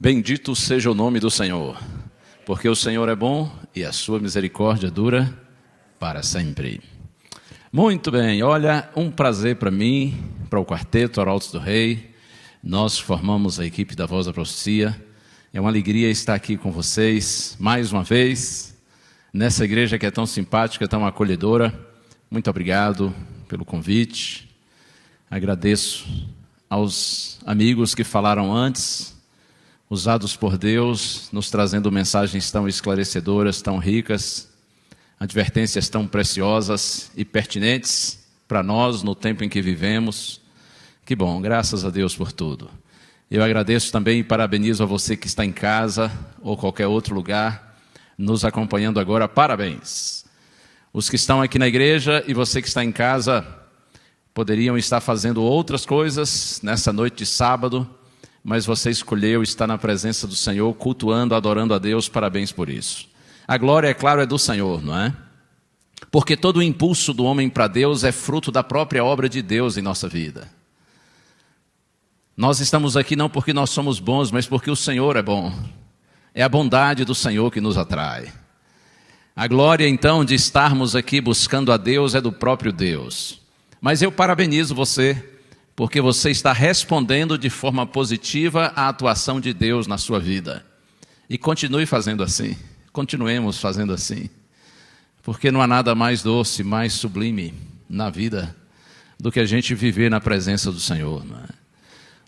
Bendito seja o nome do Senhor, porque o Senhor é bom e a sua misericórdia dura para sempre. Muito bem, olha, um prazer para mim, para o Quarteto Arautos do Rei. Nós formamos a equipe da Voz da Profecia. É uma alegria estar aqui com vocês mais uma vez, nessa igreja que é tão simpática, tão acolhedora. Muito obrigado pelo convite. Agradeço aos amigos que falaram antes, usados por Deus, nos trazendo mensagens tão esclarecedoras, tão ricas, advertências tão preciosas e pertinentes para nós no tempo em que vivemos. Que bom, graças a Deus por tudo. Eu agradeço também e parabenizo a você que está em casa ou qualquer outro lugar, nos acompanhando agora. Parabéns! Os que estão aqui na igreja e você que está em casa poderiam estar fazendo outras coisas nessa noite de sábado, mas você escolheu estar na presença do Senhor, cultuando, adorando a Deus. Parabéns por isso. A glória, é claro, é do Senhor, não é? Porque todo o impulso do homem para Deus é fruto da própria obra de Deus em nossa vida. Nós estamos aqui não porque nós somos bons, mas porque o Senhor é bom. É a bondade do Senhor que nos atrai. A glória, então, de estarmos aqui buscando a Deus é do próprio Deus. Mas eu parabenizo você, porque você está respondendo de forma positiva à atuação de Deus na sua vida. E continue fazendo assim, continuemos fazendo assim. Porque não há nada mais doce, mais sublime na vida do que a gente viver na presença do Senhor, não é?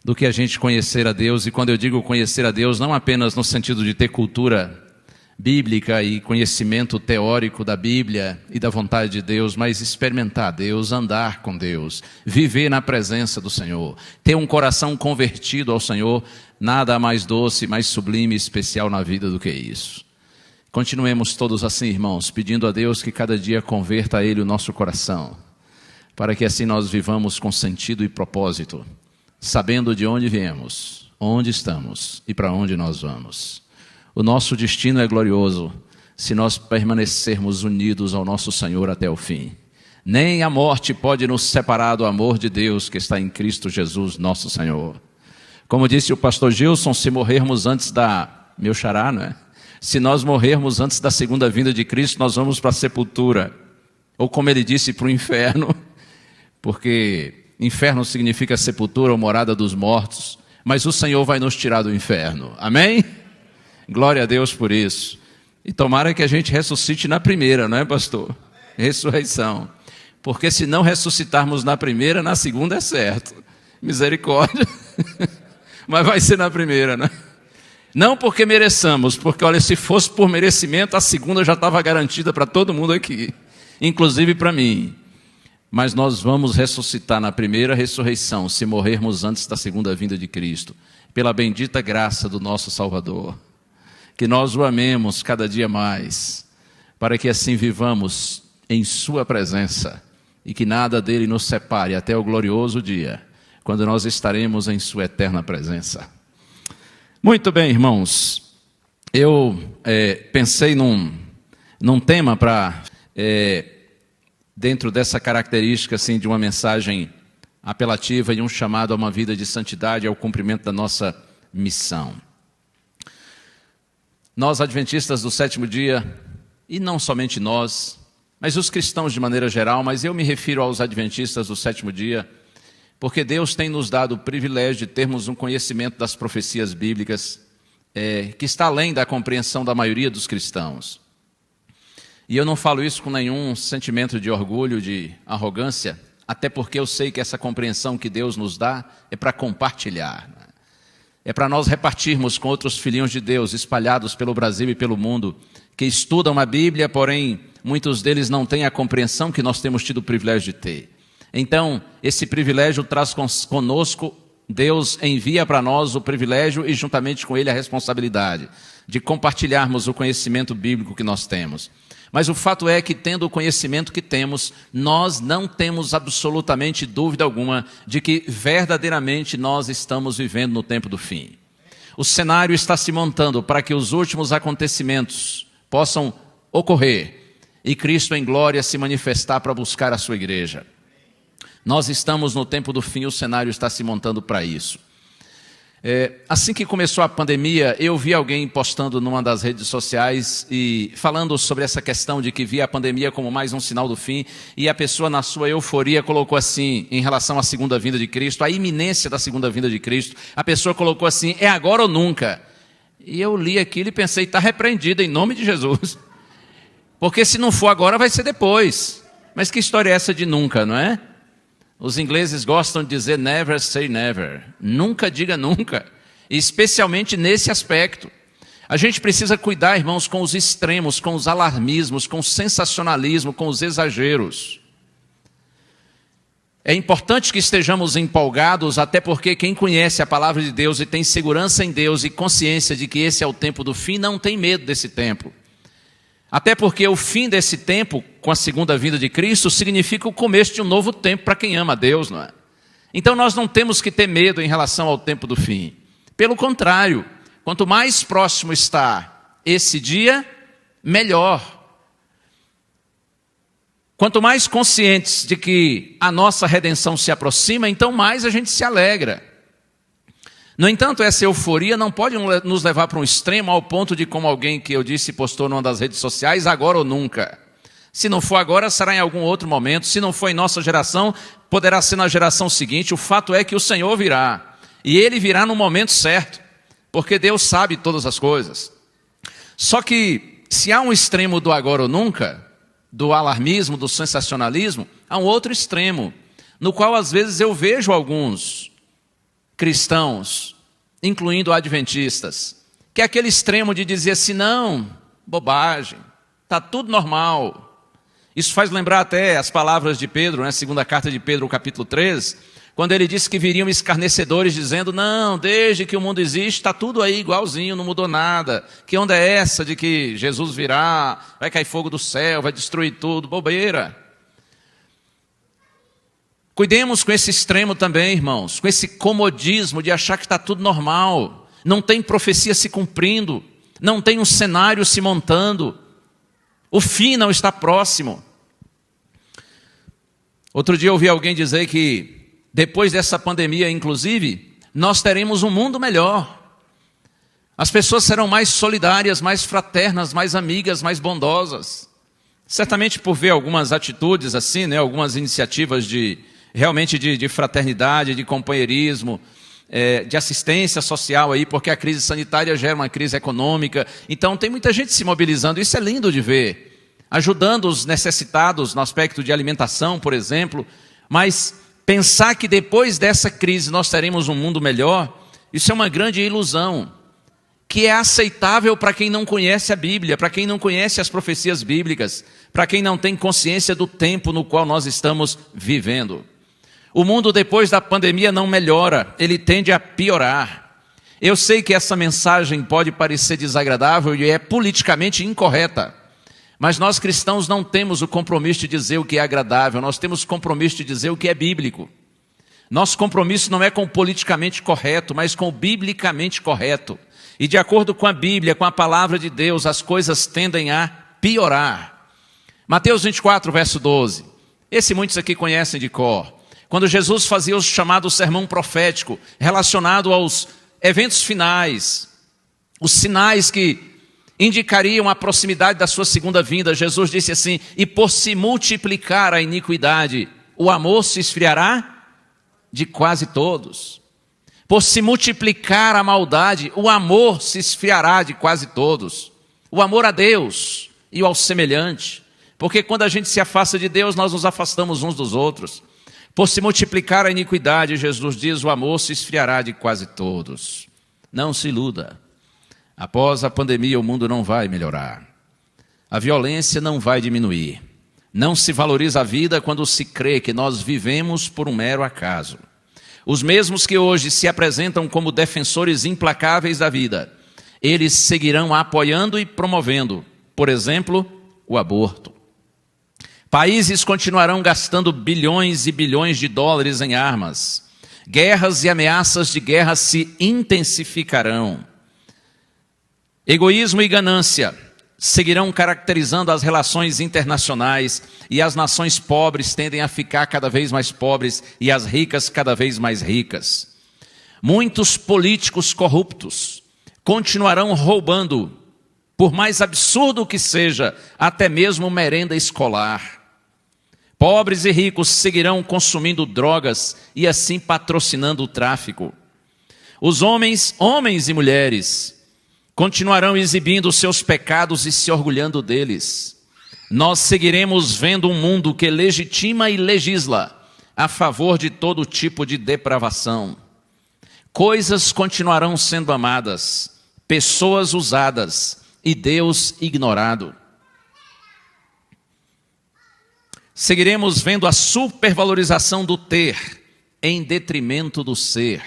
Do que a gente conhecer a Deus. E quando eu digo conhecer a Deus, não apenas no sentido de ter cultura bíblica e conhecimento teórico da Bíblia e da vontade de Deus, mas experimentar Deus, andar com Deus, viver na presença do Senhor, ter um coração convertido ao Senhor. Nada mais doce, mais sublime e especial na vida do que isso. Continuemos todos assim, irmãos, pedindo a Deus que cada dia converta a Ele o nosso coração, para que assim nós vivamos com sentido e propósito, sabendo de onde viemos, onde estamos e para onde nós vamos. O nosso destino é glorioso se nós permanecermos unidos ao nosso Senhor até o fim. Nem a morte pode nos separar do amor de Deus que está em Cristo Jesus, nosso Senhor. Como disse o pastor Gilson, se morrermos antes meu xará, não é? Se nós morrermos antes da segunda vinda de Cristo, nós vamos para a sepultura. Ou como ele disse, para o inferno, porque inferno significa sepultura ou morada dos mortos, mas o Senhor vai nos tirar do inferno. Amém? Glória a Deus por isso. E tomara que a gente ressuscite na primeira, não é, pastor? Ressurreição. Porque se não ressuscitarmos na primeira, na segunda é certo. Misericórdia. Mas vai ser na primeira, né? Não porque mereçamos, porque olha, se fosse por merecimento, a segunda já estava garantida para todo mundo aqui, inclusive para mim. Mas nós vamos ressuscitar na primeira ressurreição, se morrermos antes da segunda vinda de Cristo, pela bendita graça do nosso Salvador. Que nós o amemos cada dia mais, para que assim vivamos em sua presença e que nada dele nos separe até o glorioso dia, quando nós estaremos em sua eterna presença. Muito bem, irmãos, eu pensei num tema para, dentro dessa característica assim, de uma mensagem apelativa e um chamado a uma vida de santidade, ao cumprimento da nossa missão. Nós, adventistas do sétimo dia, e não somente nós, mas os cristãos de maneira geral, mas eu me refiro aos adventistas do sétimo dia, porque Deus tem nos dado o privilégio de termos um conhecimento das profecias bíblicas que está além da compreensão da maioria dos cristãos. E eu não falo isso com nenhum sentimento de orgulho, de arrogância, até porque eu sei que essa compreensão que Deus nos dá é para compartilhar. É para nós repartirmos com outros filhinhos de Deus espalhados pelo Brasil e pelo mundo, que estudam a Bíblia, porém muitos deles não têm a compreensão que nós temos tido o privilégio de ter. Então, esse privilégio traz conosco, Deus envia para nós o privilégio e juntamente com ele a responsabilidade de compartilharmos o conhecimento bíblico que nós temos. Mas o fato é que, tendo o conhecimento que temos, nós não temos absolutamente dúvida alguma de que verdadeiramente nós estamos vivendo no tempo do fim. O cenário está se montando para que os últimos acontecimentos possam ocorrer e Cristo em glória se manifestar para buscar a sua igreja. Nós estamos no tempo do fim, o cenário está se montando para isso. Assim que começou a pandemia, eu vi alguém postando numa das redes sociais e falando sobre essa questão de que via a pandemia como mais um sinal do fim, e a pessoa na sua euforia colocou assim, em relação à segunda vinda de Cristo, a iminência da segunda vinda de Cristo, a pessoa colocou assim, é agora ou nunca. E eu li aquilo e pensei, está repreendido em nome de Jesus. Porque se não for agora, vai ser depois. Mas que história é essa de nunca, não é? Os ingleses gostam de dizer never say never. Nunca diga nunca. Especialmente nesse aspecto. A gente precisa cuidar, irmãos, com os extremos, com os alarmismos, com o sensacionalismo, com os exageros. É importante que estejamos empolgados, até porque quem conhece a palavra de Deus e tem segurança em Deus e consciência de que esse é o tempo do fim, não tem medo desse tempo. Até porque o fim desse tempo, com a segunda vinda de Cristo, significa o começo de um novo tempo para quem ama a Deus, não é? Então nós não temos que ter medo em relação ao tempo do fim. Pelo contrário, quanto mais próximo está esse dia, melhor. Quanto mais conscientes de que a nossa redenção se aproxima, então mais a gente se alegra. No entanto, essa euforia não pode nos levar para um extremo ao ponto de, como alguém que eu disse postou numa das redes sociais, agora ou nunca. Se não for agora, será em algum outro momento. Se não for em nossa geração, poderá ser na geração seguinte. O fato é que o Senhor virá. E Ele virá no momento certo, porque Deus sabe todas as coisas. Só que, se há um extremo do agora ou nunca, do alarmismo, do sensacionalismo, há um outro extremo, no qual às vezes eu vejo alguns cristãos, incluindo adventistas, que é aquele extremo de dizer assim, não, bobagem, está tudo normal. Isso faz lembrar até as palavras de Pedro, segunda carta de Pedro, capítulo 3, quando ele disse que viriam escarnecedores dizendo, não, desde que o mundo existe, está tudo aí igualzinho, não mudou nada. Que onda é essa de que Jesus virá, vai cair fogo do céu, vai destruir tudo, bobeira. Cuidemos com esse extremo também, irmãos, com esse comodismo de achar que está tudo normal, não tem profecia se cumprindo, não tem um cenário se montando, o fim não está próximo. Outro dia eu ouvi alguém dizer que depois dessa pandemia, inclusive, nós teremos um mundo melhor. As pessoas serão mais solidárias, mais fraternas, mais amigas, mais bondosas. Certamente por ver algumas atitudes assim, algumas iniciativas realmente de fraternidade, de companheirismo, de assistência social aí, porque a crise sanitária gera uma crise econômica. Então tem muita gente se mobilizando, isso é lindo de ver, ajudando os necessitados no aspecto de alimentação, por exemplo. Mas pensar que depois dessa crise nós teremos um mundo melhor, isso é uma grande ilusão, que é aceitável para quem não conhece a Bíblia, para quem não conhece as profecias bíblicas, para quem não tem consciência do tempo no qual nós estamos vivendo. O mundo depois da pandemia não melhora, ele tende a piorar. Eu sei que essa mensagem pode parecer desagradável e é politicamente incorreta, mas nós cristãos não temos o compromisso de dizer o que é agradável, nós temos o compromisso de dizer o que é bíblico. Nosso compromisso não é com o politicamente correto, mas com o biblicamente correto. E de acordo com a Bíblia, com a palavra de Deus, as coisas tendem a piorar. Mateus 24, verso 12. Esse muitos aqui conhecem de cor. Quando Jesus fazia o chamado sermão profético, relacionado aos eventos finais, os sinais que indicariam a proximidade da sua segunda vinda, Jesus disse assim, e por se multiplicar a iniquidade, o amor se esfriará de quase todos. Por se multiplicar a maldade, o amor se esfriará de quase todos. O amor a Deus e ao semelhante. Porque quando a gente se afasta de Deus, nós nos afastamos uns dos outros. Por se multiplicar a iniquidade, Jesus diz, o amor se esfriará de quase todos. Não se iluda. Após a pandemia, o mundo não vai melhorar. A violência não vai diminuir. Não se valoriza a vida quando se crê que nós vivemos por um mero acaso. Os mesmos que hoje se apresentam como defensores implacáveis da vida, eles seguirão apoiando e promovendo, por exemplo, o aborto. Países continuarão gastando bilhões e bilhões de dólares em armas. Guerras e ameaças de guerra se intensificarão. Egoísmo e ganância seguirão caracterizando as relações internacionais e as nações pobres tendem a ficar cada vez mais pobres e as ricas cada vez mais ricas. Muitos políticos corruptos continuarão roubando, por mais absurdo que seja, até mesmo merenda escolar. Pobres e ricos seguirão consumindo drogas e assim patrocinando o tráfico. Os homens e mulheres, continuarão exibindo seus pecados e se orgulhando deles. Nós seguiremos vendo um mundo que legitima e legisla a favor de todo tipo de depravação. Coisas continuarão sendo amadas, pessoas usadas e Deus ignorado. Seguiremos vendo a supervalorização do ter em detrimento do ser.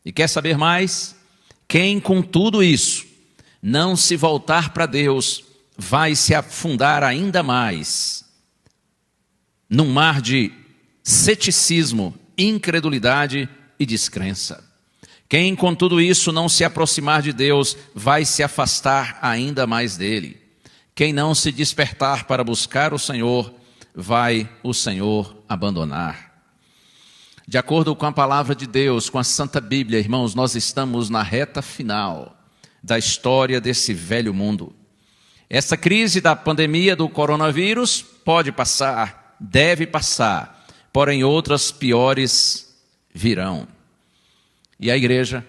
E quer saber mais? Quem com tudo isso não se voltar para Deus vai se afundar ainda mais num mar de ceticismo, incredulidade e descrença. Quem com tudo isso não se aproximar de Deus vai se afastar ainda mais dele. Quem não se despertar para buscar o Senhor, vai o Senhor abandonar. De acordo com a palavra de Deus, com a Santa Bíblia, irmãos, nós estamos na reta final da história desse velho mundo. Essa crise da pandemia do coronavírus pode passar, deve passar, porém outras piores virão. E a igreja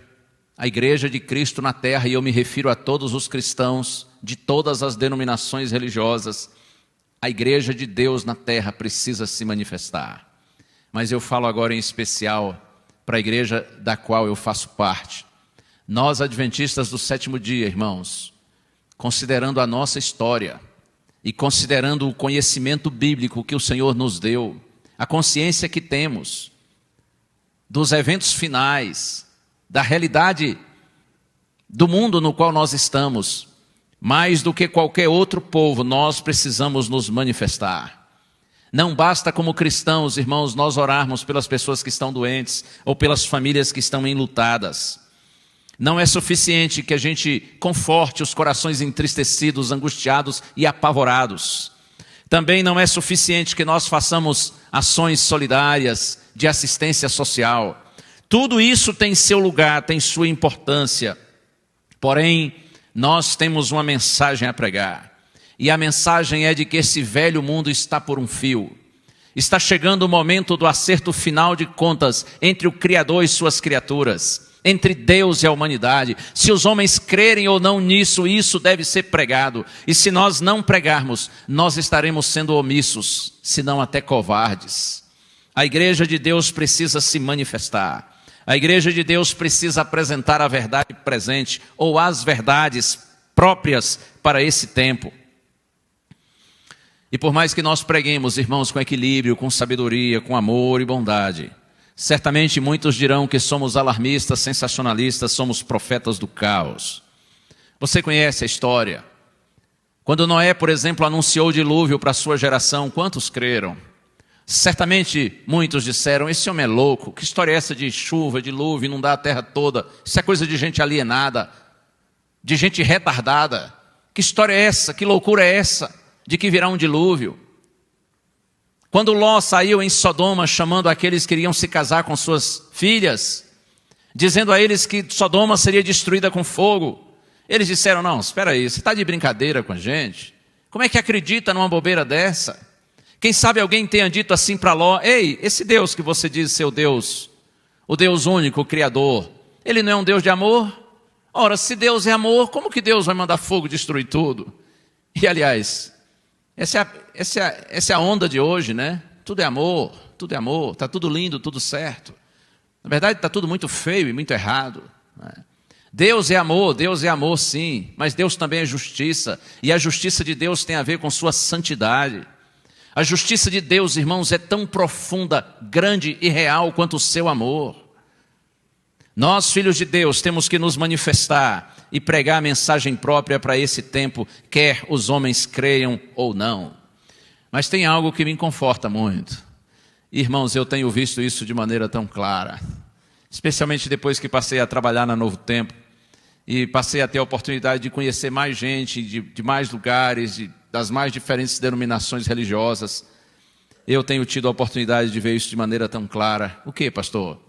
de Cristo na terra, e eu me refiro a todos os cristãos de todas as denominações religiosas, a igreja de Deus na terra precisa se manifestar. Mas eu falo agora em especial para a igreja da qual eu faço parte. Nós, adventistas do sétimo dia, irmãos, considerando a nossa história e considerando o conhecimento bíblico que o Senhor nos deu, a consciência que temos dos eventos finais, da realidade do mundo no qual nós estamos, mais do que qualquer outro povo, nós precisamos nos manifestar. Não basta como cristãos, irmãos, nós orarmos pelas pessoas que estão doentes ou pelas famílias que estão enlutadas. Não é suficiente que a gente conforte os corações entristecidos, angustiados e apavorados. Também não é suficiente que nós façamos ações solidárias de assistência social. Tudo isso tem seu lugar, tem sua importância. Porém, nós temos uma mensagem a pregar. E a mensagem é de que esse velho mundo está por um fio. Está chegando o momento do acerto final de contas entre o Criador e suas criaturas, entre Deus e a humanidade. Se os homens crerem ou não nisso, isso deve ser pregado. E se nós não pregarmos, nós estaremos sendo omissos, se não até covardes. A igreja de Deus precisa se manifestar. A igreja de Deus precisa apresentar a verdade presente, ou as verdades próprias para esse tempo. E por mais que nós preguemos, irmãos, com equilíbrio, com sabedoria, com amor e bondade, certamente muitos dirão que somos alarmistas, sensacionalistas, somos profetas do caos. Você conhece a história? Quando Noé, por exemplo, anunciou o dilúvio para a sua geração, quantos creram? Certamente muitos disseram, esse homem é louco, que história é essa de chuva, dilúvio, inundar a terra toda? Isso é coisa de gente alienada, de gente retardada. Que história é essa? Que loucura é essa de que virá um dilúvio? Quando Ló saiu em Sodoma chamando aqueles que iriam se casar com suas filhas, dizendo a eles que Sodoma seria destruída com fogo, eles disseram, não, espera aí, você está de brincadeira com a gente? Como é que acredita numa bobeira dessa? Quem sabe alguém tenha dito assim para Ló, ei, esse Deus que você diz ser o Deus único, o Criador, ele não é um Deus de amor? Ora, se Deus é amor, como que Deus vai mandar fogo destruir tudo? E aliás, essa é a onda de hoje, né? Tudo é amor, está tudo lindo, tudo certo. Na verdade está tudo muito feio e muito errado, né? Deus é amor sim, mas Deus também é justiça, e a justiça de Deus tem a ver com sua santidade. A justiça de Deus, irmãos, é tão profunda, grande e real quanto o seu amor. Nós, filhos de Deus, temos que nos manifestar e pregar a mensagem própria para esse tempo, quer os homens creiam ou não. Mas tem algo que me conforta muito. Irmãos, eu tenho visto isso de maneira tão clara, especialmente depois que passei a trabalhar na Novo Tempo e passei a ter a oportunidade de conhecer mais gente, de mais lugares, das mais diferentes denominações religiosas. Eu tenho tido a oportunidade de ver isso de maneira tão clara. O que, pastor?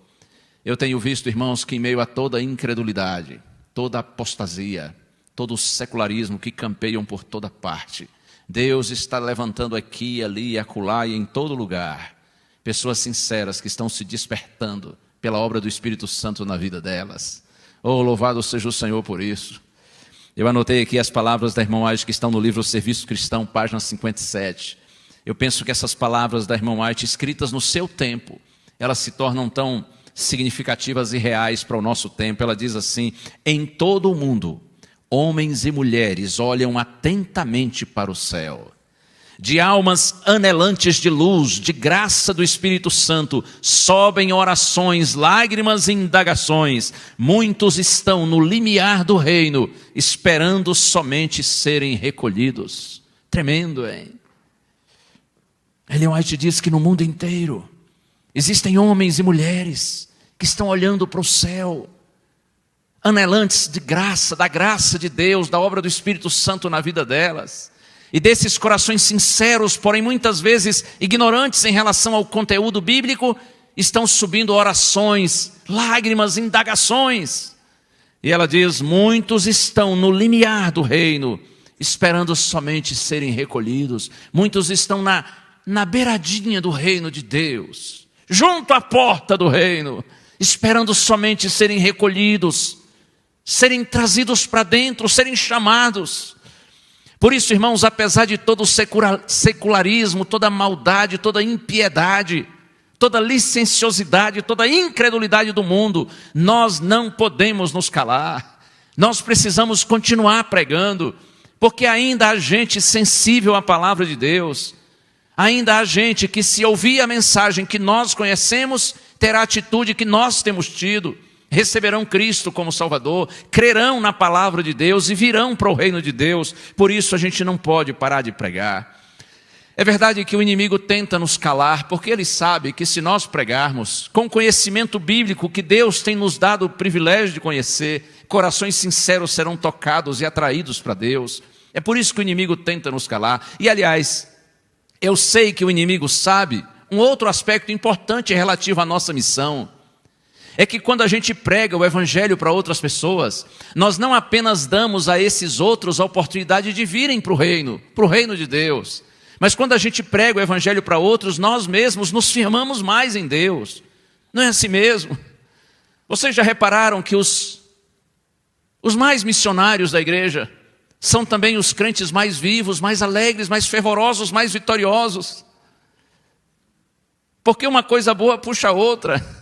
Eu tenho visto, irmãos, que em meio a toda a incredulidade, toda a apostasia, todo o secularismo que campeiam por toda parte, Deus está levantando aqui, ali, acolá e em todo lugar pessoas sinceras que estão se despertando pela obra do Espírito Santo na vida delas. Oh, louvado seja o Senhor por isso. Eu anotei aqui as palavras da irmã White que estão no livro Serviço Cristão, página 57. Eu penso que essas palavras da irmã White, escritas no seu tempo, elas se tornam tão significativas e reais para o nosso tempo. Ela diz assim: em todo o mundo, homens e mulheres olham atentamente para o céu. De almas anelantes de luz, de graça do Espírito Santo, sobem orações, lágrimas e indagações. Muitos estão no limiar do reino, esperando somente serem recolhidos. Tremendo, hein? Ellen White diz que no mundo inteiro existem homens e mulheres que estão olhando para o céu, anelantes de graça, da graça de Deus, da obra do Espírito Santo na vida delas. E desses corações sinceros, porém muitas vezes ignorantes em relação ao conteúdo bíblico, estão subindo orações, lágrimas, indagações. E ela diz: muitos estão no limiar do reino, esperando somente serem recolhidos. Muitos estão na beiradinha do reino de Deus, junto à porta do reino, esperando somente serem recolhidos, serem trazidos para dentro, serem chamados. Por isso, irmãos, apesar de todo o secularismo, toda a maldade, toda a impiedade, toda a licenciosidade, toda a incredulidade do mundo, nós não podemos nos calar. Nós precisamos continuar pregando, porque ainda há gente sensível à palavra de Deus. Ainda há gente que, se ouvir a mensagem que nós conhecemos, terá a atitude que nós temos tido. Receberão Cristo como Salvador, crerão na palavra de Deus e virão para o reino de Deus. Por isso a gente não pode parar de pregar. É verdade que o inimigo tenta nos calar, porque ele sabe que se nós pregarmos com conhecimento bíblico que Deus tem nos dado o privilégio de conhecer, corações sinceros serão tocados e atraídos para Deus. É por isso que o inimigo tenta nos calar. E aliás, eu sei que o inimigo sabe um outro aspecto importante relativo à nossa missão. É que quando a gente prega o evangelho para outras pessoas, nós não apenas damos a esses outros a oportunidade de virem para o reino de Deus, mas quando a gente prega o evangelho para outros, nós mesmos nos firmamos mais em Deus. Não é assim mesmo? Vocês já repararam que os mais missionários da igreja são também os crentes mais vivos, mais alegres, mais fervorosos, mais vitoriosos? Porque uma coisa boa puxa a outra.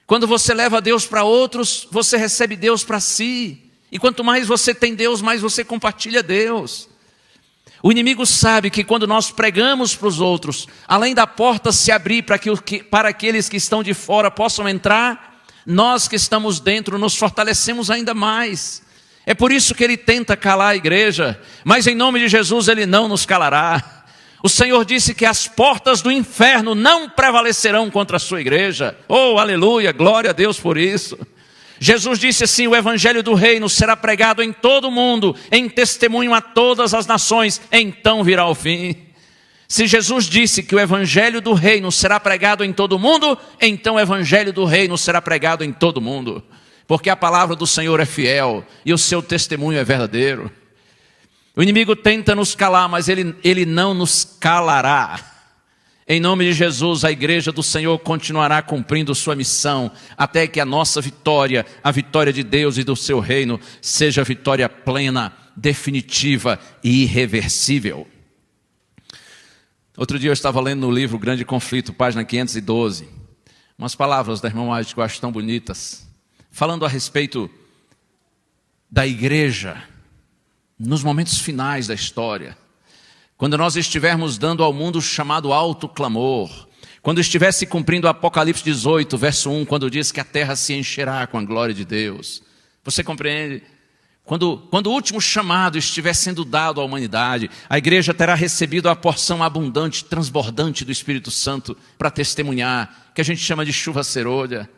Quando você leva Deus para outros, você recebe Deus para si. E quanto mais você tem Deus, mais você compartilha Deus. O inimigo sabe que quando nós pregamos para os outros, além da porta se abrir para aqueles que estão de fora possam entrar, nós que estamos dentro nos fortalecemos ainda mais. É por isso que ele tenta calar a igreja, mas em nome de Jesus ele não nos calará. O Senhor disse que as portas do inferno não prevalecerão contra a sua igreja. Oh, aleluia, glória a Deus por isso. Jesus disse assim: o evangelho do reino será pregado em todo o mundo, em testemunho a todas as nações, então virá o fim. Se Jesus disse que o evangelho do reino será pregado em todo o mundo, então o evangelho do reino será pregado em todo o mundo. Porque a palavra do Senhor é fiel e o seu testemunho é verdadeiro. O inimigo tenta nos calar, mas ele não nos calará. Em nome de Jesus, a igreja do Senhor continuará cumprindo sua missão, até que a nossa vitória, a vitória de Deus e do seu reino, seja vitória plena, definitiva e irreversível. Outro dia eu estava lendo no livro Grande Conflito, página 512, umas palavras da irmã White que eu acho tão bonitas, falando a respeito da igreja, nos momentos finais da história, quando nós estivermos dando ao mundo o chamado alto clamor, quando estivesse cumprindo o Apocalipse 18, verso 1, quando diz que a terra se encherá com a glória de Deus. Você compreende? Quando o último chamado estiver sendo dado à humanidade, a igreja terá recebido a porção abundante, transbordante do Espírito Santo para testemunhar, que a gente chama de chuva serolha.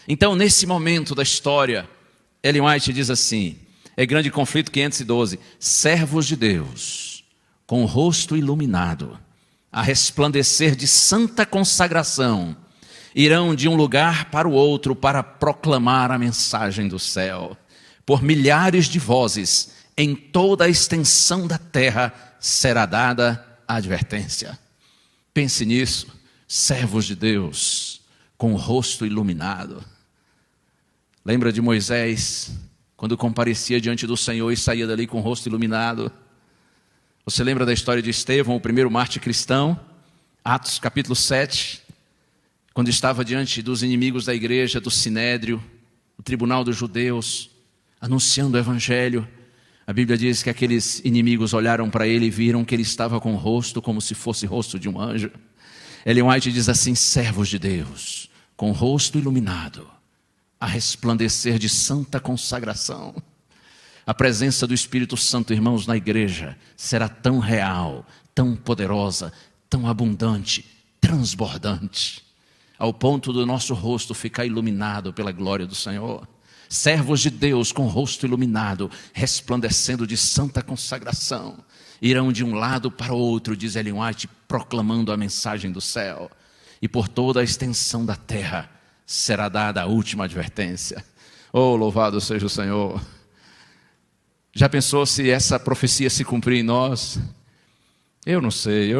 Então, nesse momento da história, Ellen White diz assim, é Grande Conflito 512, servos de Deus, com o rosto iluminado, a resplandecer de santa consagração, irão de um lugar para o outro para proclamar a mensagem do céu. Por milhares de vozes, em toda a extensão da terra, será dada a advertência. Pense nisso, servos de Deus, com o rosto iluminado. Lembra de Moisés, quando comparecia diante do Senhor e saía dali com o rosto iluminado? Você lembra da história de Estevão, o primeiro mártir cristão? Atos capítulo 7, quando estava diante dos inimigos da igreja, do Sinédrio, o tribunal dos judeus, anunciando o evangelho. A Bíblia diz que aqueles inimigos olharam para ele e viram que ele estava com o rosto como se fosse o rosto de um anjo. Ellen White diz assim: servos de Deus, com o rosto iluminado, a resplandecer de santa consagração. A presença do Espírito Santo, irmãos, na igreja será tão real, tão poderosa, tão abundante, transbordante, ao ponto do nosso rosto ficar iluminado pela glória do Senhor. Servos de Deus com o rosto iluminado, resplandecendo de santa consagração, irão de um lado para o outro, diz Ellen White, proclamando a mensagem do céu. E por toda a extensão da terra será dada a última advertência. Oh, louvado seja o Senhor! Já pensou se essa profecia se cumprir em nós? Eu não sei,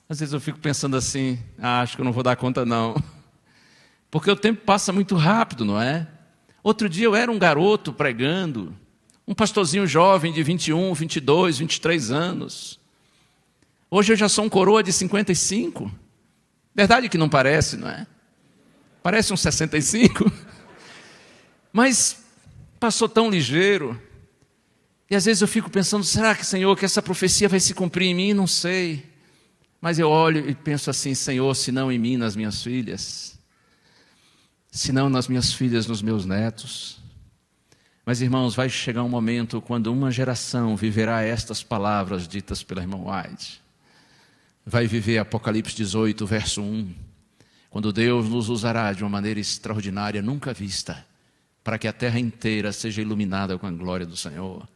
às vezes eu fico pensando assim, acho que eu não vou dar conta não. Porque o tempo passa muito rápido, não é? Outro dia eu era um garoto pregando, um pastorzinho jovem de 21, 22, 23 anos. Hoje eu já sou um coroa de 55. Verdade que não parece, não é? Parece uns 65. Mas passou tão ligeiro. E às vezes eu fico pensando, será que, Senhor, que essa profecia vai se cumprir em mim? Não sei. Mas eu olho e penso assim, Senhor, se não em mim, nas minhas filhas. Se não nas minhas filhas, nos meus netos. Mas, irmãos, vai chegar um momento quando uma geração viverá estas palavras ditas pela irmã White. Vai viver Apocalipse 18, verso 1. Quando Deus nos usará de uma maneira extraordinária, nunca vista, para que a terra inteira seja iluminada com a glória do Senhor.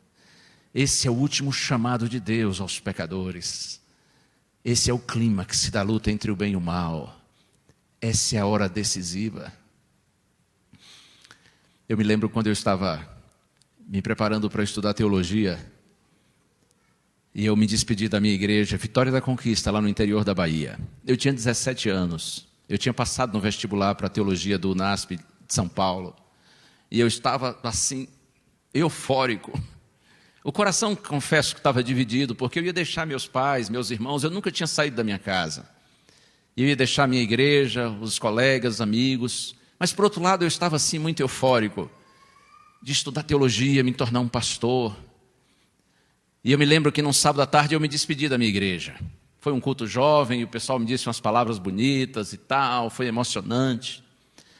Esse é o último chamado de Deus aos pecadores. Esse é o clímax da luta entre o bem e o mal. Essa é a hora decisiva. Eu me lembro quando eu estava me preparando para estudar teologia, e eu me despedi da minha igreja, Vitória da Conquista, lá no interior da Bahia. Eu tinha 17 anos. Eu tinha passado no vestibular para a teologia do UNASP de São Paulo. E eu estava assim, eufórico. O coração, confesso que estava dividido, porque eu ia deixar meus pais, meus irmãos, eu nunca tinha saído da minha casa. Eu ia deixar minha igreja, os colegas, amigos, mas por outro lado eu estava assim muito eufórico, de estudar teologia, me tornar um pastor. E eu me lembro que num sábado à tarde eu me despedi da minha igreja. Foi um culto jovem, e o pessoal me disse umas palavras bonitas e tal, foi emocionante.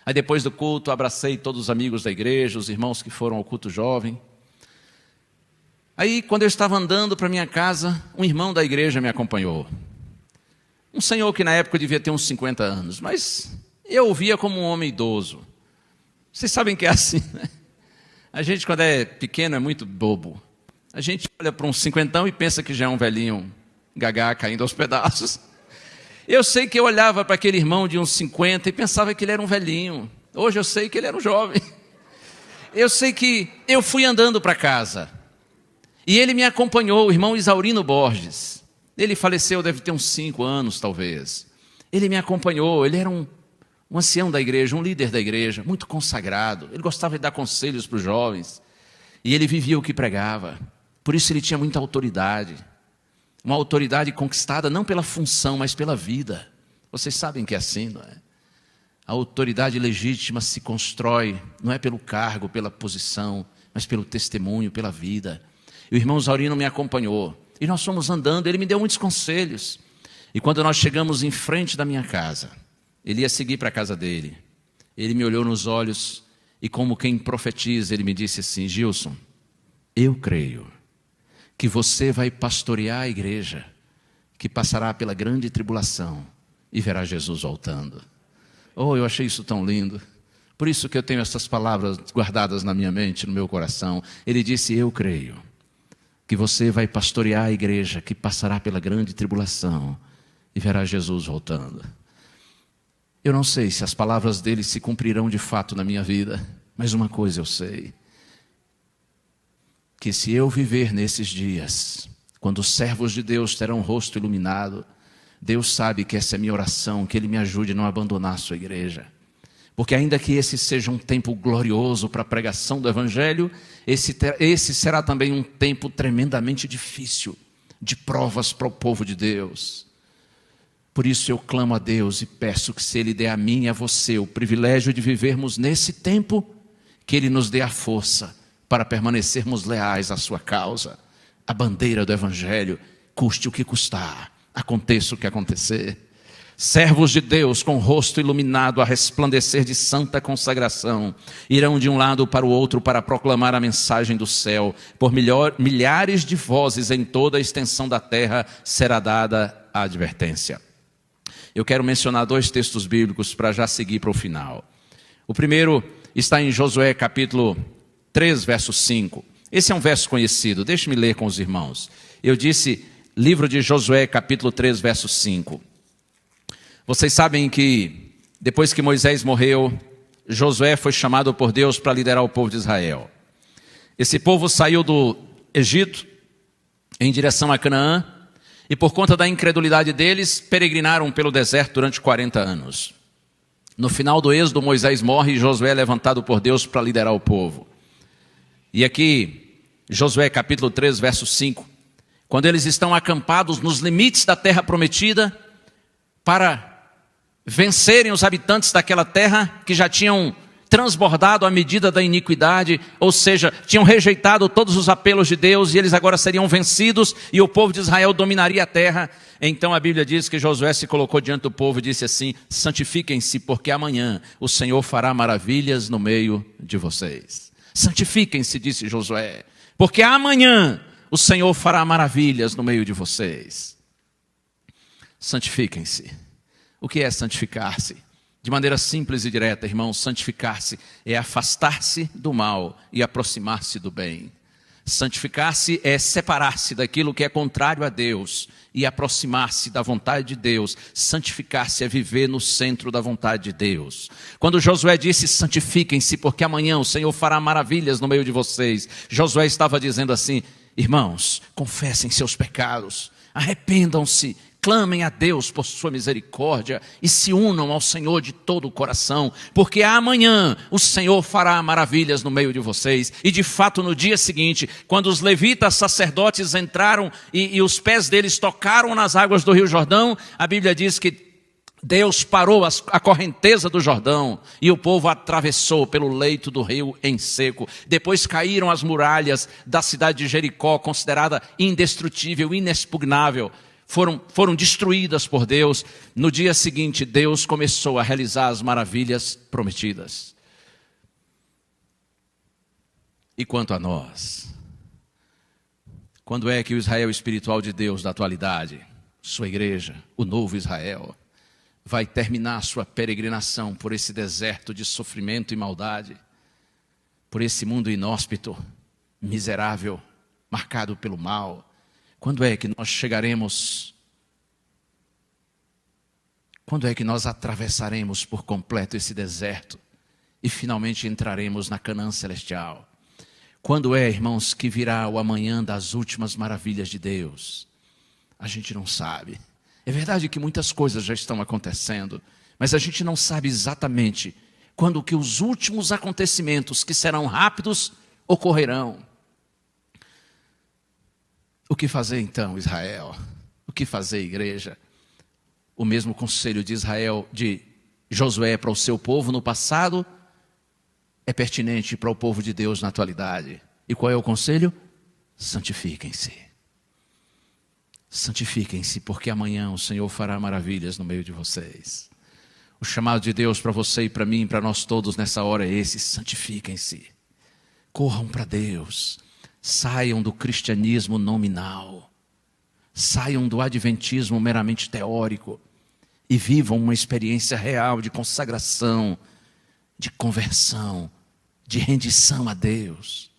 Aí depois do culto, abracei todos os amigos da igreja, os irmãos que foram ao culto jovem. Aí, quando eu estava andando para minha casa, um irmão da igreja me acompanhou. Um senhor que na época devia ter uns 50 anos, mas eu o via como um homem idoso. Vocês sabem que é assim, né? A gente, quando é pequeno, é muito bobo. A gente olha para um cinquentão e pensa que já é um velhinho gagá caindo aos pedaços. Eu sei que eu olhava para aquele irmão de uns 50 e pensava que ele era um velhinho. Hoje eu sei que ele era um jovem. Eu sei que eu fui andando para casa. E ele me acompanhou, o irmão Isaurino Borges. Ele faleceu, deve ter uns 5 anos, talvez. Ele me acompanhou, ele era um ancião da igreja, um líder da igreja, muito consagrado. Ele gostava de dar conselhos para os jovens. E ele vivia o que pregava. Por isso ele tinha muita autoridade. Uma autoridade conquistada não pela função, mas pela vida. Vocês sabem que é assim, não é? A autoridade legítima se constrói, não é pelo cargo, pela posição, mas pelo testemunho, pela vida. E o irmão Zaurino me acompanhou. E nós fomos andando, ele me deu muitos conselhos. E quando nós chegamos em frente da minha casa, ele ia seguir para a casa dele. Ele me olhou nos olhos e, como quem profetiza, ele me disse assim: Gilson, eu creio que você vai pastorear a igreja que passará pela grande tribulação e verá Jesus voltando. Oh, eu achei isso tão lindo. Por isso que eu tenho essas palavras guardadas na minha mente, no meu coração. Ele disse: eu creio que você vai pastorear a igreja que passará pela grande tribulação e verá Jesus voltando. Eu não sei se as palavras dele se cumprirão de fato na minha vida, mas uma coisa eu sei, que se eu viver nesses dias, quando os servos de Deus terão o rosto iluminado, Deus sabe que essa é a minha oração, que Ele me ajude a não abandonar a sua igreja. Porque ainda que esse seja um tempo glorioso para a pregação do Evangelho, esse será também um tempo tremendamente difícil, de provas para o povo de Deus. Por isso eu clamo a Deus e peço que se Ele dê a mim e a você o privilégio de vivermos nesse tempo, que Ele nos dê a força para permanecermos leais à sua causa, a bandeira do Evangelho, custe o que custar, aconteça o que acontecer. Servos de Deus com o rosto iluminado a resplandecer de santa consagração, irão de um lado para o outro para proclamar a mensagem do céu. Por milhares de vozes em toda a extensão da terra será dada a advertência. Eu quero mencionar 2 textos bíblicos para já seguir para o final. O primeiro está em Josué capítulo 3, verso 5. Esse é um verso conhecido, deixe-me ler com os irmãos. Eu disse, livro de Josué capítulo 3, verso 5. Vocês sabem que depois que Moisés morreu, Josué foi chamado por Deus para liderar o povo de Israel. Esse povo saiu do Egito em direção a Canaã e por conta da incredulidade deles, peregrinaram pelo deserto durante 40 anos. No final do êxodo, Moisés morre e Josué é levantado por Deus para liderar o povo. E aqui, Josué capítulo 3, verso 5, quando eles estão acampados nos limites da terra prometida, para vencerem os habitantes daquela terra que já tinham transbordado a medida da iniquidade, ou seja, tinham rejeitado todos os apelos de Deus e eles agora seriam vencidos e o povo de Israel dominaria a terra. Então a Bíblia diz que Josué se colocou diante do povo e disse assim: santifiquem-se, porque amanhã o Senhor fará maravilhas no meio de vocês. Santifiquem-se, disse Josué, porque amanhã o Senhor fará maravilhas no meio de vocês. Santifiquem-se. O que é santificar-se? De maneira simples e direta, irmãos, santificar-se é afastar-se do mal e aproximar-se do bem. Santificar-se é separar-se daquilo que é contrário a Deus e aproximar-se da vontade de Deus. Santificar-se é viver no centro da vontade de Deus. Quando Josué disse santifiquem-se, porque amanhã o Senhor fará maravilhas no meio de vocês, Josué estava dizendo assim: irmãos, confessem seus pecados, arrependam-se, clamem a Deus por sua misericórdia e se unam ao Senhor de todo o coração, porque amanhã o Senhor fará maravilhas no meio de vocês. E de fato no dia seguinte, quando os levitas sacerdotes entraram e os pés deles tocaram nas águas do Rio Jordão, a Bíblia diz que Deus parou a correnteza do Jordão e o povo atravessou pelo leito do rio em seco. Depois caíram as muralhas da cidade de Jericó, considerada indestrutível, inexpugnável. Foram destruídas por Deus. No dia seguinte, Deus começou a realizar as maravilhas prometidas. E quanto a nós? Quando é que o Israel espiritual de Deus da atualidade, sua igreja, o novo Israel, vai terminar sua peregrinação por esse deserto de sofrimento e maldade, por esse mundo inóspito, miserável, marcado pelo mal? Quando é que nós chegaremos? Quando é que nós atravessaremos por completo esse deserto e finalmente entraremos na Canaã celestial? Quando é, irmãos, que virá o amanhã das últimas maravilhas de Deus? A gente não sabe. É verdade que muitas coisas já estão acontecendo, mas a gente não sabe exatamente quando que os últimos acontecimentos, que serão rápidos, ocorrerão. O que fazer então, Israel? O que fazer, igreja? O mesmo conselho de Israel, de Josué para o seu povo no passado, é pertinente para o povo de Deus na atualidade. E qual é o conselho? Santifiquem-se. Santifiquem-se, porque amanhã o Senhor fará maravilhas no meio de vocês. O chamado de Deus para você e para mim, para nós todos nessa hora é esse: santifiquem-se. Corram para Deus. Saiam do cristianismo nominal, saiam do adventismo meramente teórico e vivam uma experiência real de consagração, de conversão, de rendição a Deus.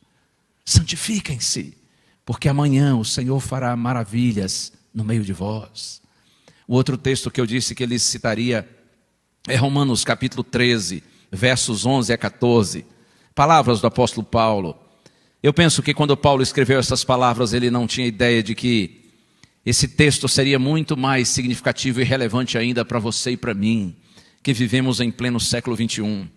Santifiquem-se, porque amanhã o Senhor fará maravilhas no meio de vós. O outro texto que eu disse que ele citaria É Romanos capítulo 13, versos 11 a 14. Palavras do apóstolo Paulo. Eu penso que quando Paulo escreveu essas palavras, ele não tinha ideia de que esse texto seria muito mais significativo e relevante ainda para você e para mim, que vivemos em pleno século 21.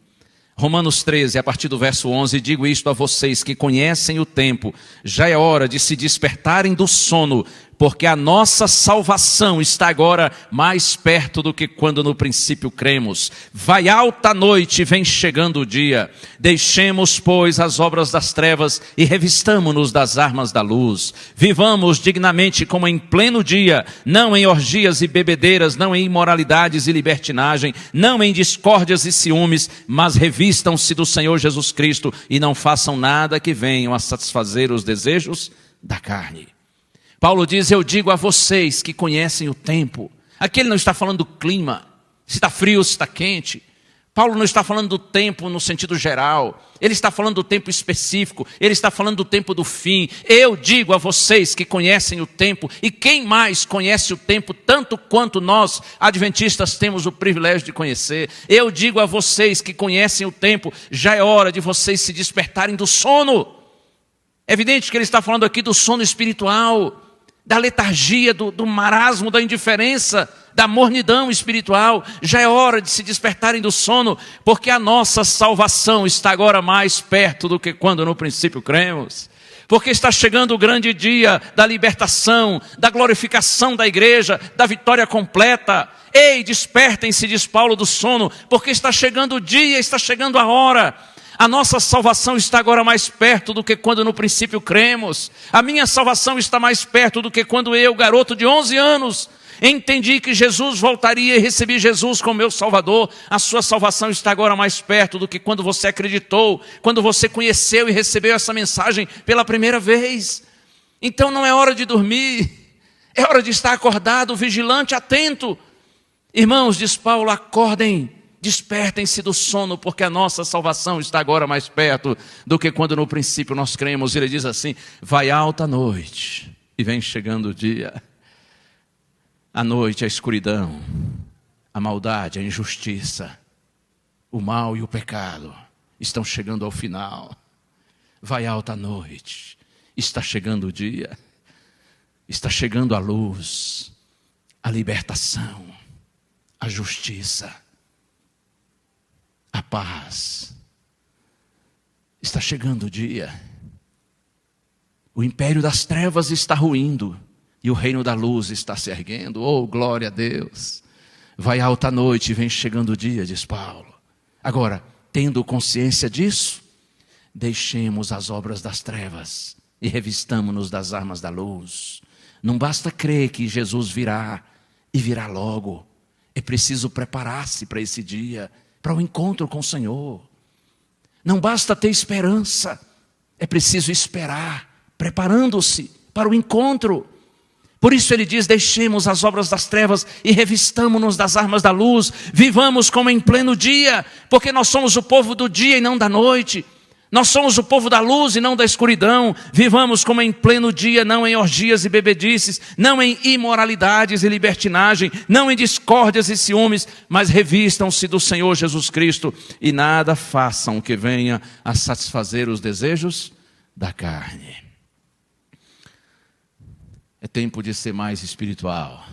Romanos 13, a partir do verso 11, digo isto a vocês que conhecem o tempo, já é hora de se despertarem do sono, porque a nossa salvação está agora mais perto do que quando no princípio cremos. Vai alta a noite, vem chegando o dia. Deixemos, pois, as obras das trevas e revistamo-nos das armas da luz. Vivamos dignamente como em pleno dia, não em orgias e bebedeiras, não em imoralidades e libertinagem, não em discórdias e ciúmes, mas revistam-se do Senhor Jesus Cristo e não façam nada que venham a satisfazer os desejos da carne. Paulo diz, eu digo a vocês que conhecem o tempo. Aqui ele não está falando do clima, se está frio, se está quente. Paulo não está falando do tempo no sentido geral. Ele está falando do tempo específico. Ele está falando do tempo do fim. Eu digo a vocês que conhecem o tempo. E quem mais conhece o tempo tanto quanto nós, adventistas, temos o privilégio de conhecer. Eu digo a vocês que conhecem o tempo. Já é hora de vocês se despertarem do sono. É evidente que ele está falando aqui do sono espiritual, da letargia, do marasmo, da indiferença, da mornidão espiritual. Já é hora de se despertarem do sono, porque a nossa salvação está agora mais perto do que quando no princípio cremos. Porque está chegando o grande dia da libertação, da glorificação da igreja, da vitória completa. Ei, despertem-se, diz Paulo, do sono, porque está chegando o dia, está chegando a hora. A nossa salvação está agora mais perto do que quando no princípio cremos. A minha salvação está mais perto do que quando eu, garoto de 11 anos, entendi que Jesus voltaria e recebi Jesus como meu Salvador. A sua salvação está agora mais perto do que quando você acreditou, quando você conheceu e recebeu essa mensagem pela primeira vez. Então não é hora de dormir, é hora de estar acordado, vigilante, atento. Irmãos, diz Paulo, acordem. Despertem-se do sono, porque a nossa salvação está agora mais perto do que quando no princípio nós cremos. Ele diz assim, vai alta a noite e vem chegando o dia. A noite, a escuridão, a maldade, a injustiça, o mal e o pecado estão chegando ao final. Vai alta a noite, está chegando o dia, está chegando a luz, a libertação, a justiça, a paz. Está chegando o dia. O império das trevas está ruindo e o reino da luz está se erguendo. Oh, glória a Deus. Vai alta a noite e vem chegando o dia, diz Paulo. Agora, tendo consciência disso, deixemos as obras das trevas e revistamo-nos das armas da luz. Não basta crer que Jesus virá e virá logo. É preciso preparar-se para esse dia, para o encontro com o Senhor. Não basta ter esperança, é preciso esperar, preparando-se para o encontro. Por isso ele diz, deixemos as obras das trevas e revistamo-nos das armas da luz. Vivamos como em pleno dia, porque nós somos o povo do dia e não da noite. Nós somos o povo da luz e não da escuridão. Vivamos como em pleno dia, não em orgias e bebedices, não em imoralidades e libertinagem, não em discórdias e ciúmes, mas revistam-se do Senhor Jesus Cristo e nada façam que venha a satisfazer os desejos da carne. É tempo de ser mais espiritual.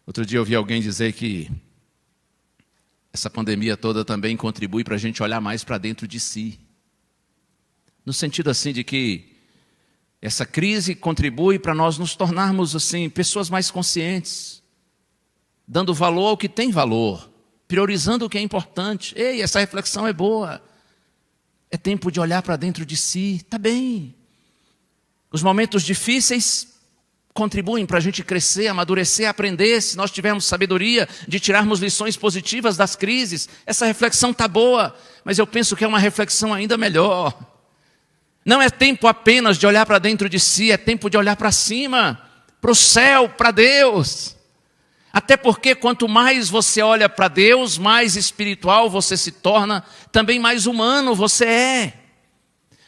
Outro dia eu ouvi alguém dizer que essa pandemia toda também contribui para a gente olhar mais para dentro de si. No sentido assim de que essa crise contribui para nós nos tornarmos assim pessoas mais conscientes, dando valor ao que tem valor, priorizando o que é importante. Ei, essa reflexão é boa. É tempo de olhar para dentro de si, está bem. Os momentos difíceis contribuem para a gente crescer, amadurecer, aprender, se nós tivermos sabedoria de tirarmos lições positivas das crises. Essa reflexão está boa, mas eu penso que é uma reflexão ainda melhor. Não é tempo apenas de olhar para dentro de si, é tempo de olhar para cima, para o céu, para Deus. Até porque quanto mais você olha para Deus, mais espiritual você se torna, também mais humano você é.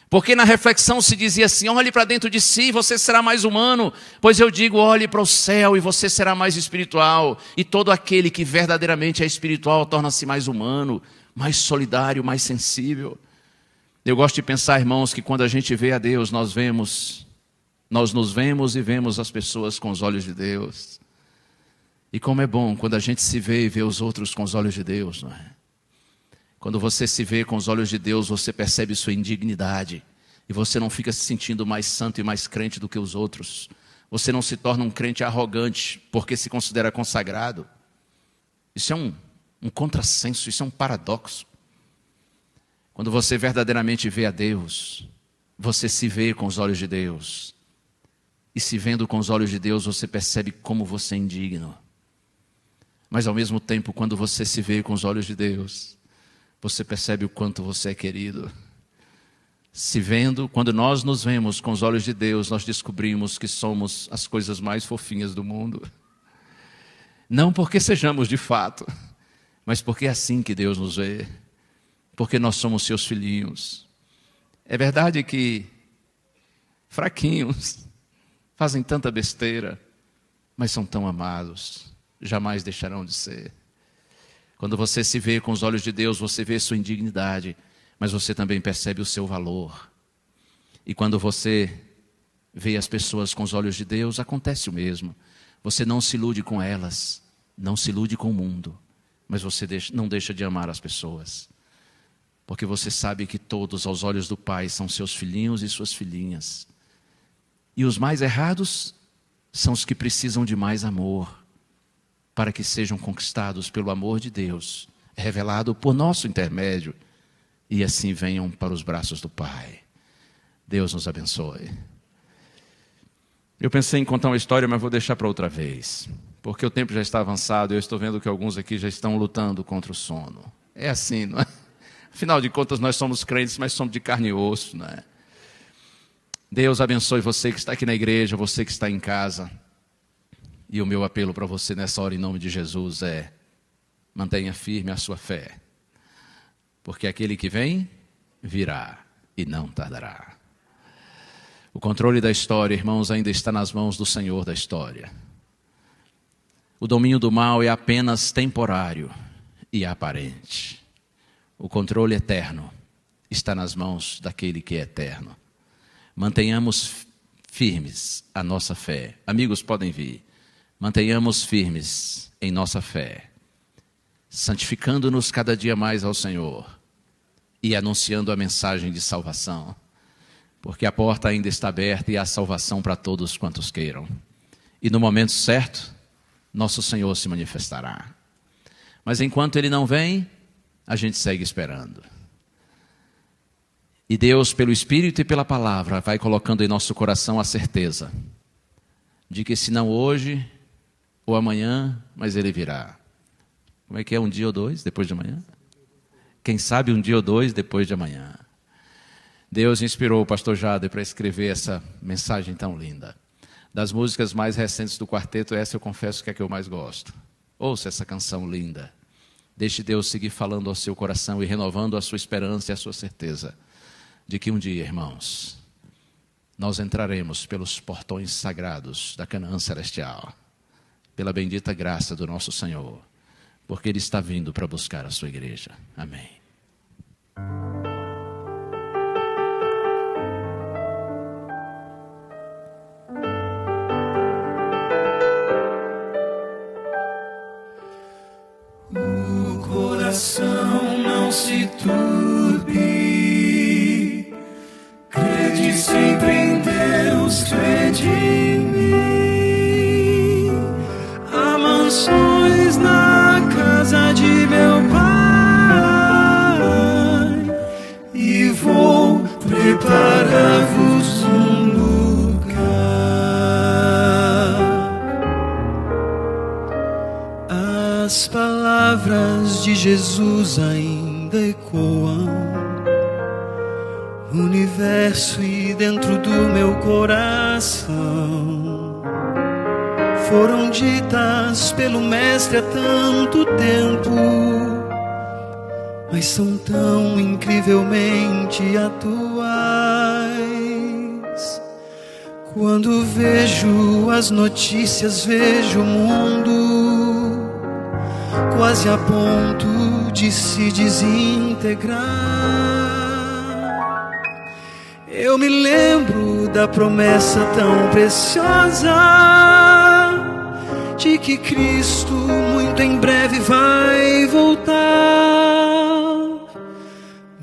Porque na reflexão se dizia assim: olhe para dentro de si, você será mais humano. Pois eu digo, olhe para o céu e você será mais espiritual. E todo aquele que verdadeiramente é espiritual torna-se mais humano, mais solidário, mais sensível. Eu gosto de pensar, irmãos, que quando a gente vê a Deus, nós nos vemos e vemos as pessoas com os olhos de Deus. E como é bom quando a gente se vê e vê os outros com os olhos de Deus, não é? Quando você se vê com os olhos de Deus, você percebe sua indignidade. E você não fica se sentindo mais santo e mais crente do que os outros. Você não se torna um crente arrogante porque se considera consagrado. Isso é um contrassenso, isso é um paradoxo. Quando você verdadeiramente vê a Deus, você se vê com os olhos de Deus. E se vendo com os olhos de Deus, você percebe como você é indigno. Mas ao mesmo tempo, quando você se vê com os olhos de Deus, você percebe o quanto você é querido. Se vendo, quando nós nos vemos com os olhos de Deus, nós descobrimos que somos as coisas mais fofinhas do mundo. Não porque sejamos de fato, mas porque é assim que Deus nos vê. Porque nós somos seus filhinhos. É verdade que fraquinhos fazem tanta besteira, mas são tão amados, jamais deixarão de ser. Quando você se vê com os olhos de Deus, você vê sua indignidade, mas você também percebe o seu valor. E quando você vê as pessoas com os olhos de Deus, acontece o mesmo. Você não se ilude com elas, não se ilude com o mundo, mas você não deixa de amar as pessoas. Porque você sabe que todos, aos olhos do Pai, são seus filhinhos e suas filhinhas. E os mais errados são os que precisam de mais amor, para que sejam conquistados pelo amor de Deus, revelado por nosso intermédio, e assim venham para os braços do Pai. Deus nos abençoe. Eu pensei em contar uma história, mas vou deixar para outra vez, porque o tempo já está avançado e eu estou vendo que alguns aqui já estão lutando contra o sono. É assim, não é? Afinal de contas, nós somos crentes, mas somos de carne e osso, não é? Deus abençoe você que está aqui na igreja, você que está em casa. E o meu apelo para você nessa hora, em nome de Jesus, é: mantenha firme a sua fé. Porque aquele que vem, virá e não tardará. O controle da história, irmãos, ainda está nas mãos do Senhor da história. O domínio do mal é apenas temporário e aparente. O controle eterno está nas mãos daquele que é eterno. Mantenhamos firmes a nossa fé. Amigos, podem vir. Mantenhamos firmes em nossa fé, santificando-nos cada dia mais ao Senhor e anunciando a mensagem de salvação, porque a porta ainda está aberta e há salvação para todos quantos queiram. E no momento certo, nosso Senhor se manifestará. Mas enquanto Ele não vem, a gente segue esperando. E Deus, pelo Espírito e pela Palavra, vai colocando em nosso coração a certeza de que se não hoje ou amanhã, mas Ele virá. Como é que é? Um dia ou dois depois de amanhã? Quem sabe um dia ou dois depois de amanhã. Deus inspirou o pastor Jader para escrever essa mensagem tão linda. Das músicas mais recentes do quarteto, essa eu confesso que é a que eu mais gosto. Ouça essa canção linda. Deixe Deus seguir falando ao seu coração e renovando a sua esperança e a sua certeza de que um dia, irmãos, nós entraremos pelos portões sagrados da Canaã celestial, pela bendita graça do nosso Senhor, porque Ele está vindo para buscar a sua igreja. Amém. O coração não se turbe, crede sempre em Deus, crede em mim. Há mansões na casa de meu Pai, e vou preparar-vos um lugar. As palavras de Jesus ainda ecoam no universo e dentro do meu coração. Foram ditas pelo Mestre há tanto tempo, mas são tão incrivelmente atuais. Quando vejo as notícias, vejo o mundo quase a ponto de se desintegrar. Eu me lembro da promessa tão preciosa de que Cristo muito em breve vai voltar.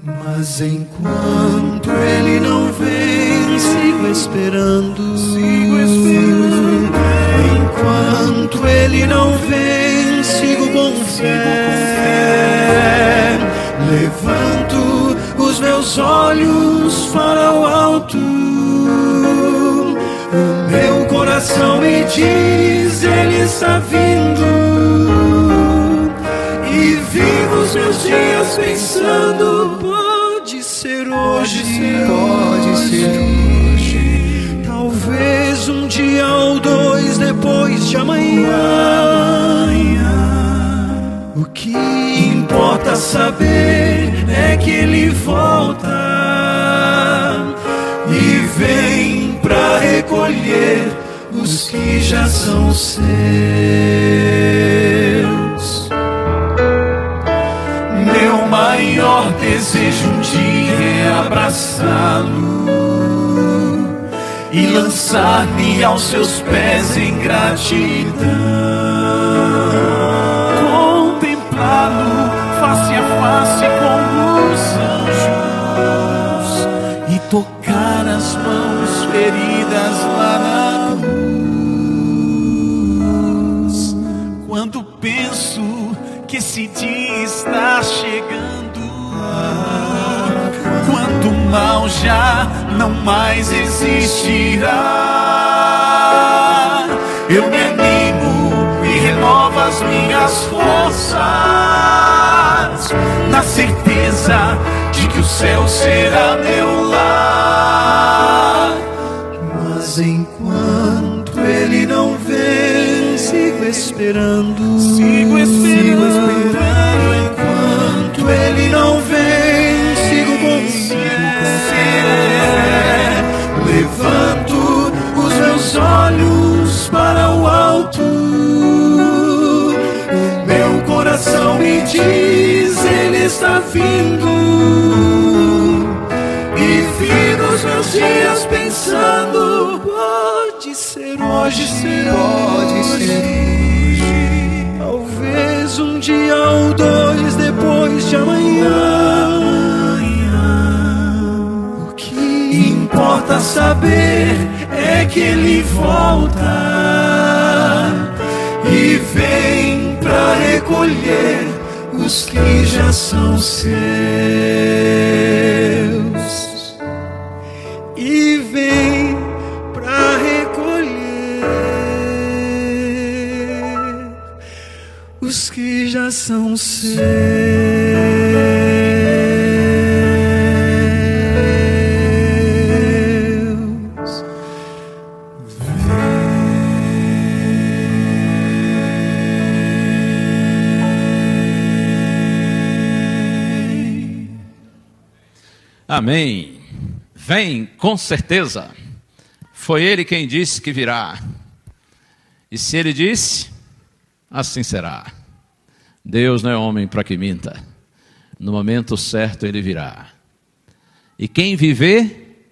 Mas enquanto Ele não vem, sigo esperando. Enquanto Ele não vem, sigo com fé. Levanto os meus olhos para o alto. O meu coração me diz, Ele está vindo. E vivo os meus dias pensando, pode ser hoje, pode ser hoje. Talvez um dia ou dois depois de amanhã. O que importa saber é que Ele volta e vem para recolher os que já são seus. Meu maior desejo um dia é abraçá-lo e lançar-me aos seus pés em gratidão. Contemplá-lo face a face com os anjos e tocar as mãos feridas lá na cruz. Quando penso que esse dia está chegando, quando o mal já não mais existirá, eu me animo e renovo as minhas forças, na certeza de que o céu será meu lar. Mas enquanto Ele não vem, sigo esperando. Sigo esperando. Enquanto Ele não vem, sigo com fé. Levanto os meus olhos para o alto. O meu coração me diz, Ele está vindo. E vivo os meus dias pensando, pode ser hoje, pode ser hoje. Talvez um dia ou dois depois de amanhã. O que importa saber é que Ele volta e vem para recolher os que já são seus. E vem para recolher os que já são seus. Amém. Vem, com certeza. Foi Ele quem disse que virá. E se Ele disse, assim será. Deus não é homem para que minta. No momento certo Ele virá. E quem viver,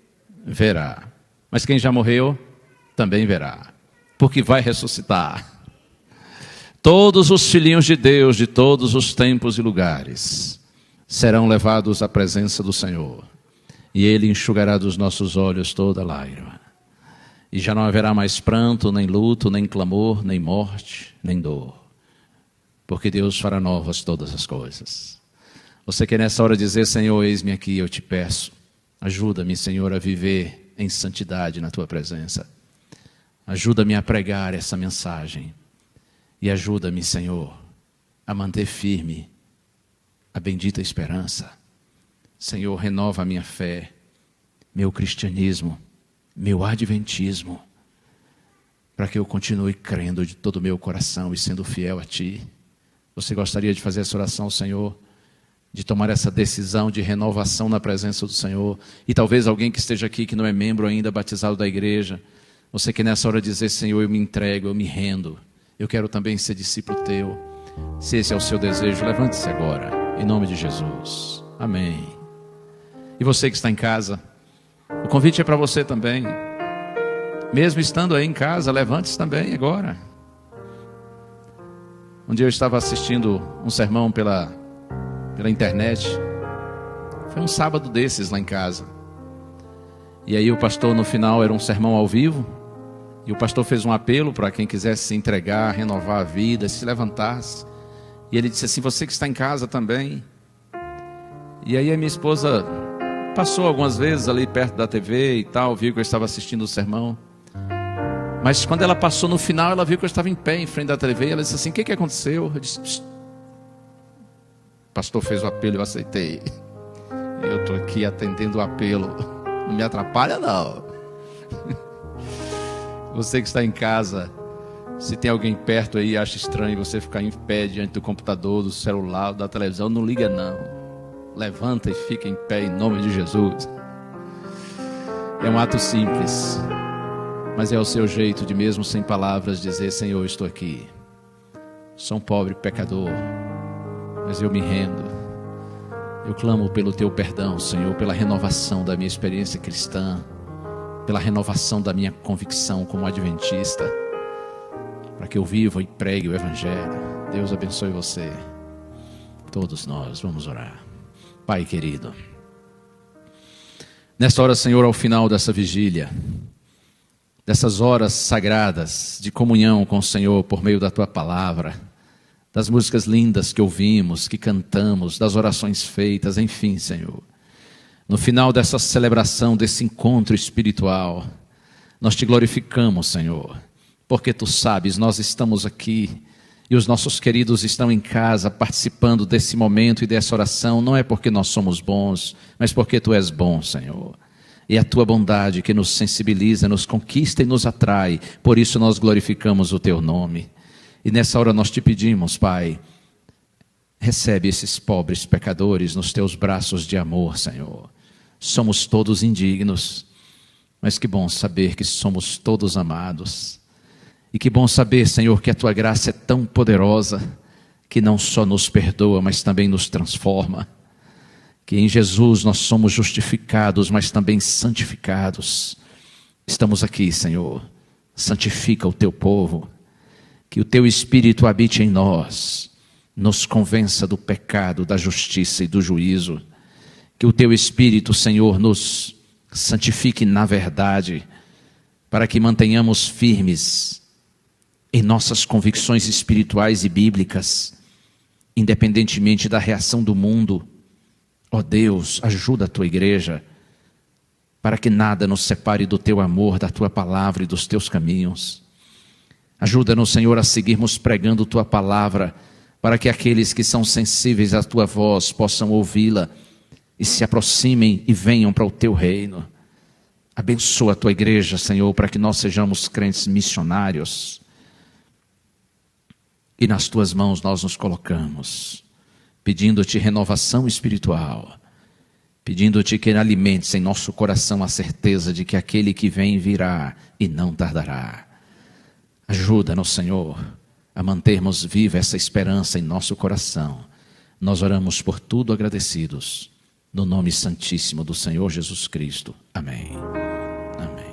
verá. Mas quem já morreu, também verá. Porque vai ressuscitar. Todos os filhinhos de Deus, de todos os tempos e lugares, serão levados à presença do Senhor. E Ele enxugará dos nossos olhos toda lágrima. E já não haverá mais pranto, nem luto, nem clamor, nem morte, nem dor. Porque Deus fará novas todas as coisas. Você quer nessa hora dizer, Senhor, eis-me aqui, eu te peço. Ajuda-me, Senhor, a viver em santidade na Tua presença. Ajuda-me a pregar essa mensagem. E ajuda-me, Senhor, a manter firme a bendita esperança. Senhor, renova a minha fé, meu cristianismo, meu adventismo, para que eu continue crendo de todo o meu coração e sendo fiel a Ti. Você gostaria de fazer essa oração, Senhor? De tomar essa decisão de renovação na presença do Senhor? E talvez alguém que esteja aqui, que não é membro ainda, batizado da igreja, Você que nessa hora dizer, Senhor, eu me entrego, eu me rendo, eu quero também ser discípulo teu. Se esse é o seu desejo, levante-se agora, em nome de Jesus. Amém. E você que está em casa, o convite é para você também. Mesmo estando aí em casa, levante-se também agora. Um dia eu estava assistindo um sermão pela internet. Foi um sábado desses lá em casa. E aí o pastor no final era um sermão ao vivo. E o pastor fez um apelo para quem quisesse se entregar, renovar a vida, se levantasse. E ele disse assim, você que está em casa também. E aí a minha esposa passou algumas vezes ali perto da TV e tal, viu que eu estava assistindo o sermão. Mas quando ela passou no final, ela viu que eu estava em pé em frente da TV. E ela disse assim, o que aconteceu? Eu disse, psst. O pastor fez o apelo e eu aceitei. Eu estou aqui atendendo o apelo. Não me atrapalha não. Você que está em casa, se tem alguém perto aí e acha estranho você ficar em pé diante do computador, do celular, da televisão, não liga não. Levanta e fica em pé em nome de Jesus. É um ato simples, mas é o seu jeito de, mesmo sem palavras, dizer, Senhor, estou aqui. Sou um pobre pecador, mas eu me rendo. Eu clamo pelo teu perdão, Senhor, pela renovação da minha experiência cristã, pela renovação da minha convicção como adventista, para que eu viva e pregue o Evangelho. Deus abençoe você. Todos nós vamos orar. Pai querido, nesta hora, Senhor, ao final dessa vigília, dessas horas sagradas de comunhão com o Senhor por meio da tua palavra, das músicas lindas que ouvimos, que cantamos, das orações feitas, enfim, Senhor, no final dessa celebração, desse encontro espiritual, nós te glorificamos, Senhor, porque tu sabes, nós estamos aqui e os nossos queridos estão em casa participando desse momento e dessa oração, não é porque nós somos bons, mas porque tu és bom, Senhor. E a tua bondade que nos sensibiliza, nos conquista e nos atrai, por isso nós glorificamos o teu nome. E nessa hora nós te pedimos, Pai, recebe esses pobres pecadores nos teus braços de amor, Senhor. Somos todos indignos, mas que bom saber que somos todos amados. E que bom saber, Senhor, que a tua graça é tão poderosa, que não só nos perdoa, mas também nos transforma. Que em Jesus nós somos justificados, mas também santificados. Estamos aqui, Senhor, santifica o teu povo. Que o teu Espírito habite em nós, nos convença do pecado, da justiça e do juízo. Que o teu Espírito, Senhor, nos santifique na verdade, para que mantenhamos firmes em nossas convicções espirituais e bíblicas, independentemente da reação do mundo. Ó Deus, ajuda a tua igreja, para que nada nos separe do teu amor, da tua palavra e dos teus caminhos. Ajuda-nos, Senhor, a seguirmos pregando tua palavra, para que aqueles que são sensíveis à tua voz possam ouvi-la e se aproximem e venham para o teu reino. Abençoa a tua igreja, Senhor, para que nós sejamos crentes missionários. E nas tuas mãos nós nos colocamos, pedindo-te renovação espiritual, pedindo-te que alimentes em nosso coração a certeza de que aquele que vem virá e não tardará. Ajuda-nos, Senhor, a mantermos viva essa esperança em nosso coração. Nós oramos por tudo agradecidos, no nome santíssimo do Senhor Jesus Cristo. Amém. Amém.